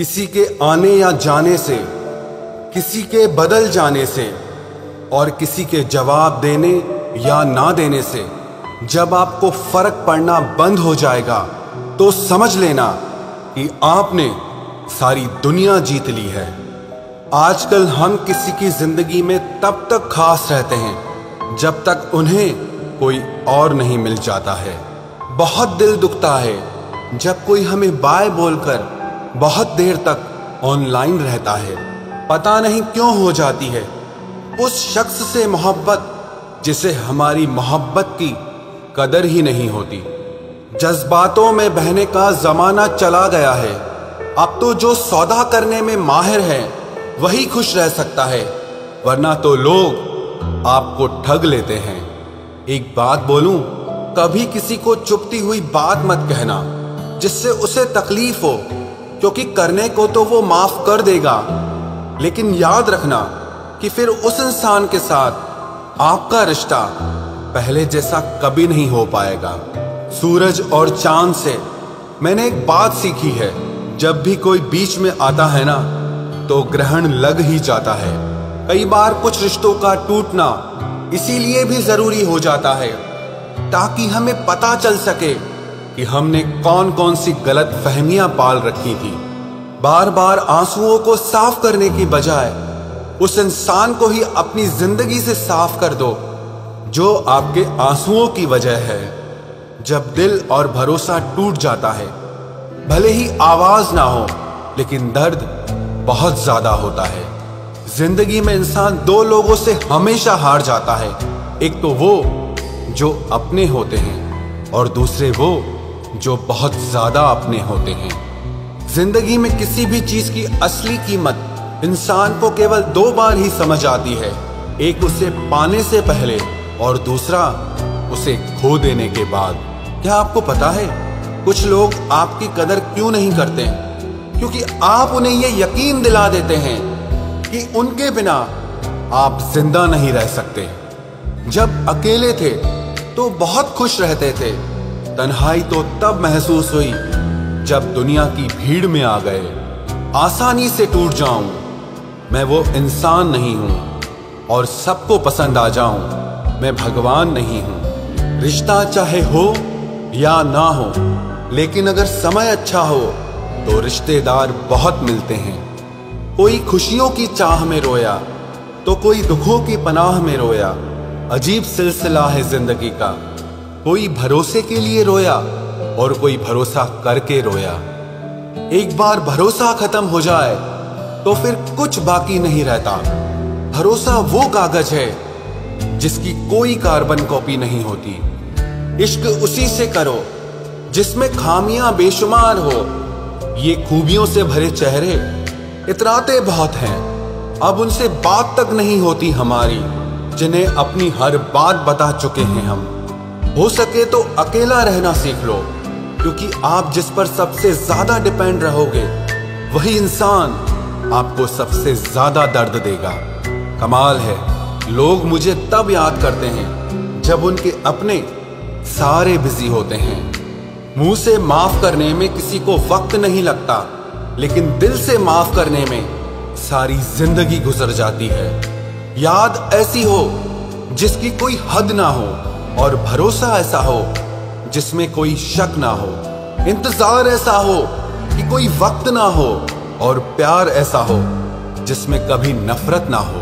किसी के आने या जाने से, किसी के बदल जाने से और किसी के जवाब देने या ना देने से जब आपको फर्क पड़ना बंद हो जाएगा तो समझ लेना कि आपने सारी दुनिया जीत ली है। आजकल हम किसी की जिंदगी में तब तक खास रहते हैं जब तक उन्हें कोई और नहीं मिल जाता है। बहुत दिल दुखता है जब कोई हमें बाय बोलकर बहुत देर तक ऑनलाइन रहता है। पता नहीं क्यों हो जाती है उस शख्स से मोहब्बत जिसे हमारी मोहब्बत की कदर ही नहीं होती। जज्बातों में बहने का जमाना चला गया है। अब तो जो सौदा करने में माहिर है वही खुश रह सकता है, वरना तो लोग आपको ठग लेते हैं। एक बात बोलूं, कभी किसी को चुभती हुई बात मत कहना जिससे उसे तकलीफ हो, क्योंकि करने को तो वो माफ कर देगा, लेकिन याद रखना कि फिर उस इंसान के साथ आपका रिश्ता पहले जैसा कभी नहीं हो पाएगा। सूरज और चांद से मैंने एक बात सीखी है, जब भी कोई बीच में आता है ना तो ग्रहण लग ही जाता है। कई बार कुछ रिश्तों का टूटना इसीलिए भी जरूरी हो जाता है ताकि हमें पता चल सके कि हमने कौन कौन सी गलत फहमियां पाल रखी थी। बार बार आंसुओं को साफ करने की बजाय उस इंसान को ही अपनी जिंदगी से साफ कर दो जो आपके आंसुओं की वजह है। जब दिल और भरोसा टूट जाता है, भले ही आवाज ना हो लेकिन दर्द बहुत ज्यादा होता है। जिंदगी में इंसान दो लोगों से हमेशा हार जाता है, एक तो वो जो अपने होते हैं और दूसरे वो जो बहुत ज्यादा अपने होते हैं। जिंदगी में किसी भी चीज की असली कीमत इंसान को केवल दो बार ही समझ आती है, एक उसे पाने से पहले और दूसरा उसे खो देने के बाद। क्या आपको पता है कुछ लोग आपकी कदर क्यों नहीं करते? क्योंकि आप उन्हें यह यकीन दिला देते हैं कि उनके बिना आप जिंदा नहीं रह सकते। जब अकेले थे तो बहुत खुश रहते थे, तन्हाई तो तब महसूस हुई जब दुनिया की भीड़ में आ गए। आसानी से टूट जाऊं, मैं वो इंसान नहीं हूं, और सबको पसंद आ जाऊं, मैं भगवान नहीं हूं। रिश्ता चाहे हो या ना हो, लेकिन अगर समय अच्छा हो तो रिश्तेदार बहुत मिलते हैं। कोई खुशियों की चाह में रोया तो कोई दुखों की पनाह में रोया। अजीब सिलसिला है जिंदगी का, कोई भरोसे के लिए रोया और कोई भरोसा करके रोया। एक बार भरोसा खत्म हो जाए तो फिर कुछ बाकी नहीं रहता। भरोसा वो कागज है जिसकी कोई कार्बन कॉपी नहीं होती। इश्क उसी से करो जिसमें खामियां बेशुमार हो। ये खूबियों से भरे चेहरे इतराते बहुत हैं, अब उनसे बात तक नहीं होती हमारी, जिन्हें अपनी हर बात बता चुके हैं हम। हो सके तो अकेला रहना सीख लो, क्योंकि आप जिस पर सबसे ज्यादा डिपेंड रहोगे वही इंसान आपको सबसे ज्यादा दर्द देगा। कमाल है, लोग मुझे तब याद करते हैं जब उनके अपने सारे बिजी होते हैं। मुंह से माफ करने में किसी को वक्त नहीं लगता, लेकिन दिल से माफ करने में सारी जिंदगी गुजर जाती है। याद ऐसी हो जिसकी कोई हद ना हो, और भरोसा ऐसा हो जिसमें कोई शक ना हो। इंतजार ऐसा हो कि कोई वक्त ना हो, और प्यार ऐसा हो जिसमें कभी नफरत ना हो।